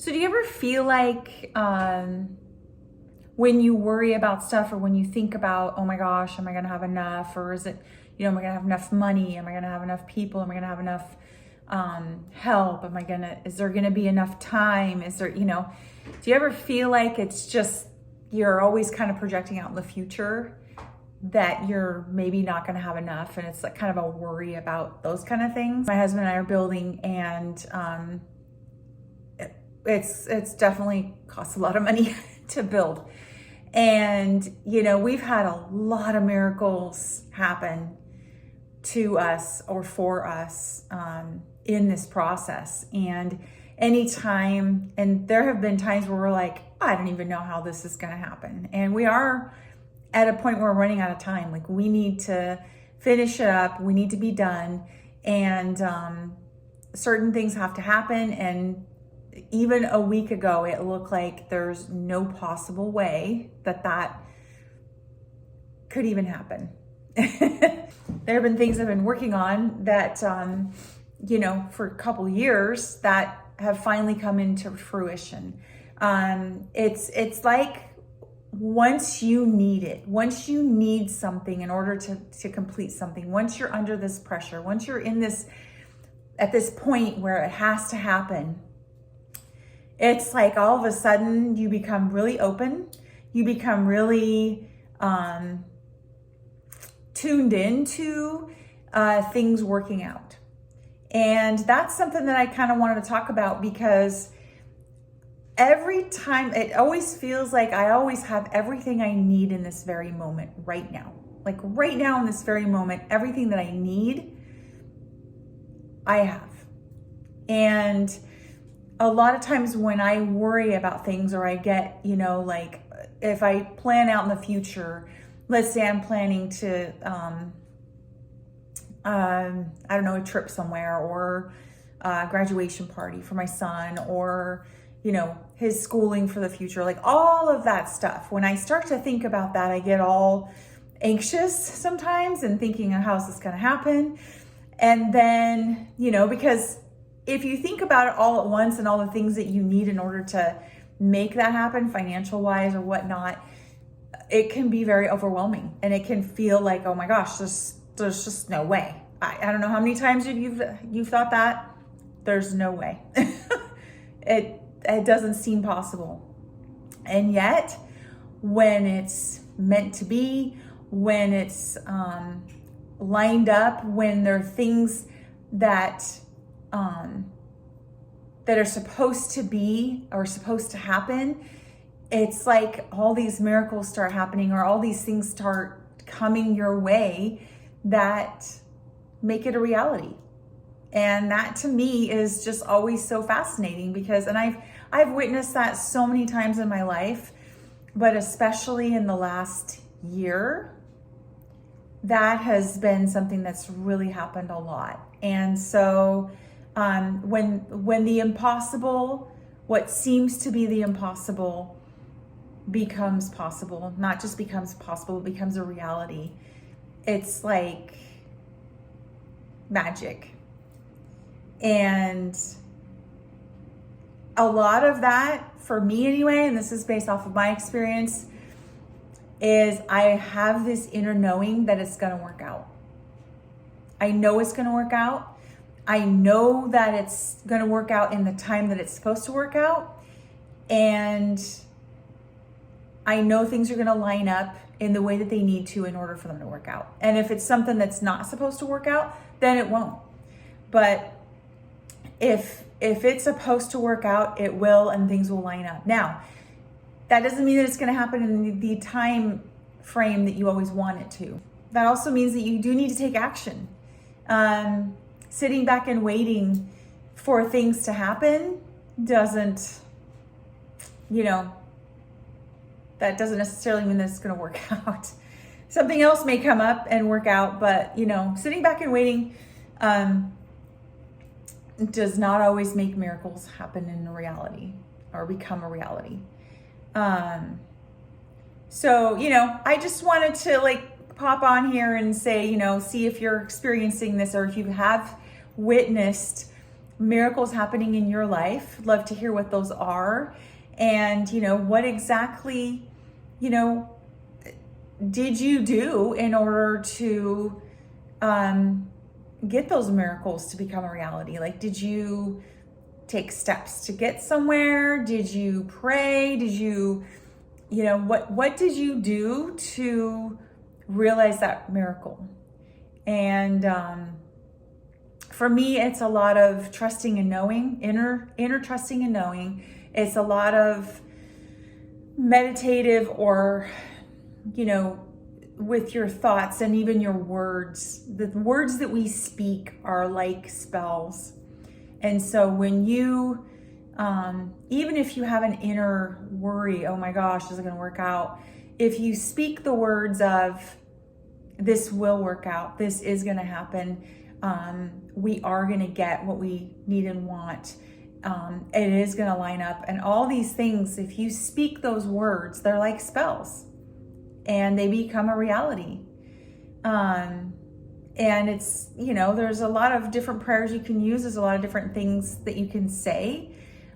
So do you ever feel like when you worry about stuff, or when you think about, oh my gosh, am I gonna have enough? Or is it, am I gonna have enough money? Am I gonna have enough people? Am I gonna have enough help? Is there gonna be enough time? Is there, do you ever feel like it's just, you're always kind of projecting out in the future that you're maybe not going to have enough, and it's like kind of a worry about those kind of things? My husband and I are building, and it's definitely costs a lot of money to build. And, we've had a lot of miracles happen to us or for us in this process. And anytime, and there have been times where we're like, I don't even know how this is going to happen. And we are at a point where we're running out of time. Like, we need to finish it up. We need to be done. And certain things have to happen. And even a week ago, it looked like there's no possible way that could even happen. There have been things I've been working on that, for a couple years that have finally come into fruition. It's like, once you need something in order to complete something, once you're under this pressure, once you're at this point where it has to happen, it's like all of a sudden you become really open. You become really tuned into things working out. And that's something that I kind of wanted to talk about, because every time it always feels like I always have everything I need in this very moment right now. Like right now in this very moment, everything that I need, I have. And a lot of times when I worry about things, or I get, like if I plan out in the future, let's say I'm planning to, a trip somewhere, or a graduation party for my son, or, his schooling for the future, like all of that stuff. When I start to think about that, I get all anxious sometimes and thinking, how is this going to happen? And then, because if you think about it all at once and all the things that you need in order to make that happen, financial wise or whatnot, it can be very overwhelming, and it can feel like, oh my gosh, there's just no way. I don't know how many times you've thought that. There's no way. It doesn't seem possible. And yet, when it's meant to be, when it's lined up, when there are things that are supposed to be or supposed to happen, it's like all these miracles start happening, or all these things start coming your way that make it a reality. And that to me is just always so fascinating, because, and I've witnessed that so many times in my life, but especially in the last year, that has been something that's really happened a lot. And so when the impossible, what seems to be the impossible, becomes possible, not just becomes possible, it becomes a reality, it's like magic. And a lot of that, for me anyway, and this is based off of my experience, is I have this inner knowing that it's going to work out. I know it's going to work out. I know that it's going to work out in the time that it's supposed to work out. And I know things are going to line up in the way that they need to in order for them to work out. And if it's something that's not supposed to work out, then it won't. But if it's supposed to work out, it will, and things will line up. Now, that doesn't mean that it's going to happen in the time frame that you always want it to. That also means that you do need to take action. Sitting back and waiting for things to happen doesn't, that doesn't necessarily mean that it's going to work out. Something else may come up and work out, but, sitting back and waiting does not always make miracles happen in reality or become a reality. So, I just wanted to pop on here and say, see if you're experiencing this, or if you have witnessed miracles happening in your life. Love to hear what those are. And, what exactly, did you do in order to get those miracles to become a reality? Like, did you take steps to get somewhere? Did you pray? Did you, what did you do to realize that miracle? And for me, it's a lot of trusting and knowing, inner trusting and knowing. It's a lot of meditative or, with your thoughts and even your words. The words that we speak are like spells. And so when you, even if you have an inner worry, oh my gosh, is it going to work out? If you speak the words of, this will work out, this is going to happen, we are going to get what we need and want, it is going to line up, and all these things, if you speak those words, they're like spells and they become a reality. And it's, there's a lot of different prayers you can use. There's a lot of different things that you can say.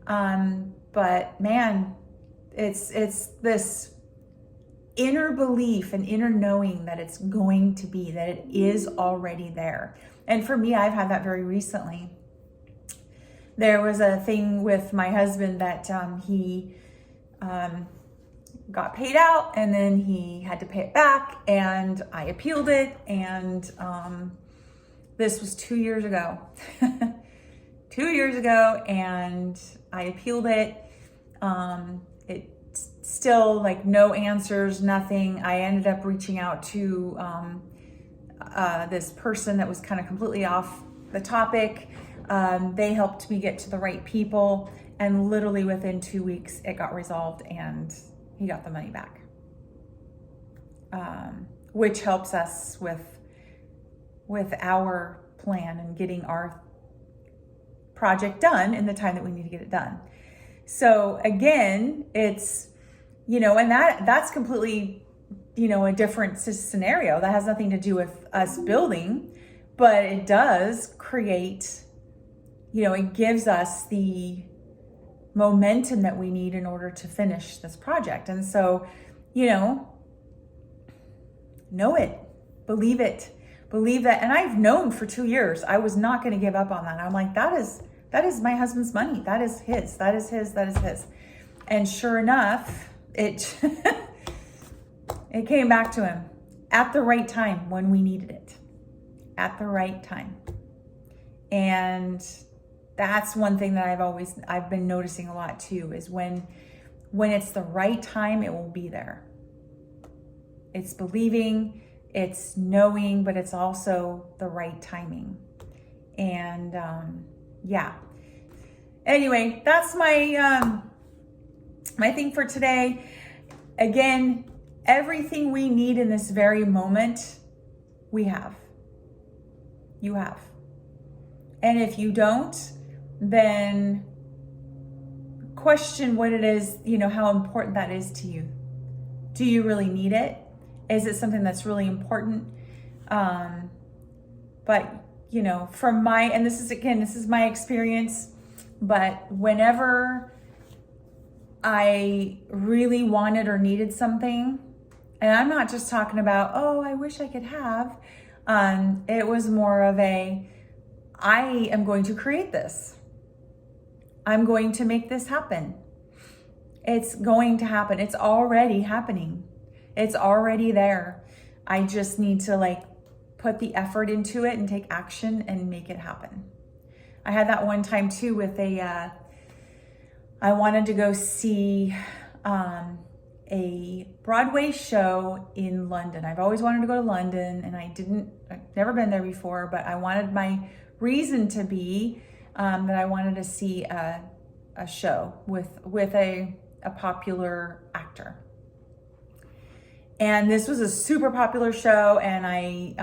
But man, it's this inner belief and inner knowing that it's going to be, that it is already there. And for me, I've had that very recently. There was a thing with my husband that he got paid out, and then he had to pay it back, and I appealed it, and this was 2 years ago. 2 years ago, and I appealed it. It still, like, no answers, nothing. I ended up reaching out to this person that was kind of completely off the topic. They helped me get to the right people, and literally within 2 weeks it got resolved and he got the money back, which helps us with our plan and getting our project done in the time that we need to get it done. So again, it's, and that's completely, a different scenario that has nothing to do with us building, but it does create, it gives us the momentum that we need in order to finish this project. And so, know it, believe that. And I've known for 2 years, I was not going to give up on that. I'm like, that is my husband's money. That is his. And sure enough, it it came back to him at the right time when we needed it, at the right time. And that's one thing that I've been noticing a lot too, is when it's the right time, it will be there. It's believing, it's knowing, but it's also the right timing. And yeah. Anyway, that's my my thing for today. Again, everything we need in this very moment, we have. You have. And if you don't, then question what it is, how important that is to you. Do you really need it? Is it something that's really important? But, from this is my experience, but whenever I really wanted or needed something, and I'm not just talking about, oh, I wish I could have, it was more of I am going to create this. I'm going to make this happen. It's going to happen. It's already happening. It's already there. I just need to put the effort into it and take action and make it happen. I had that one time too with I wanted to go see a Broadway show in London. I've always wanted to go to London, and I've never been there before, but I wanted my reason to be that I wanted to see a show with a popular actor. And this was a super popular show, and I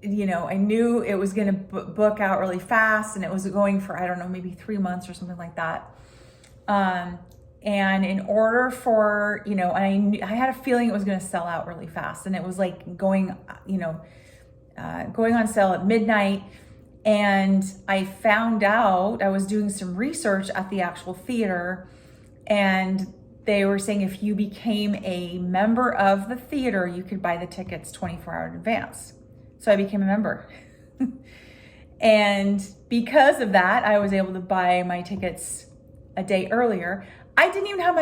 knew it was going to book out really fast, and it was going for, I don't know, maybe 3 months or something like that. And in order for, I had a feeling it was going to sell out really fast, and it was going on sale at midnight. And I found out, I was doing some research at the actual theater, and they were saying if you became a member of the theater, you could buy the tickets 24 hours in advance. So I became a member. And because of that, I was able to buy my tickets a day earlier. I didn't even have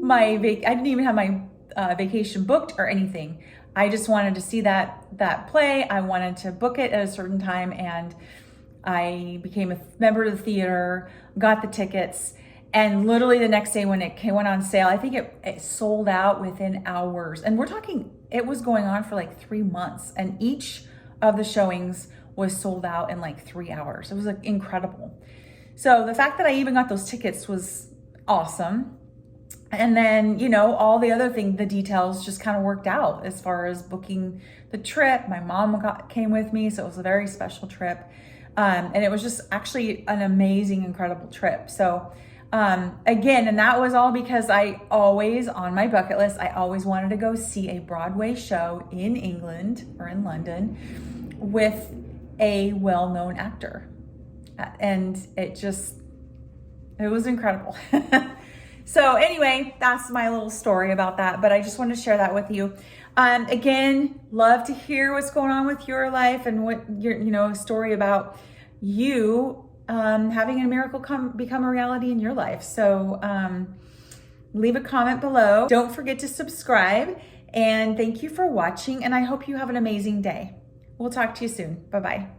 my vacation booked or anything. I just wanted to see that play. I wanted to book it at a certain time, and I became a member of the theater, got the tickets, and literally the next day when it went on sale, I think it sold out within hours. And we're talking, it was going on for like 3 months, and each of the showings was sold out in like 3 hours. It was like incredible. So the fact that I even got those tickets was awesome. And then, you know, all the other the details just kind of worked out as far as booking the trip. My mom came with me, so it was a very special trip. And it was just actually an amazing, incredible trip. So again, and that was all because I always, on my bucket list, I always wanted to go see a Broadway show in England or in London with a well-known actor. And it was incredible. So anyway, that's my little story about that, but I just wanted to share that with you. Again, love to hear what's going on with your life and what your, story about you having a miracle become a reality in your life. So leave a comment below. Don't forget to subscribe, and thank you for watching, and I hope you have an amazing day. We'll talk to you soon. Bye-bye.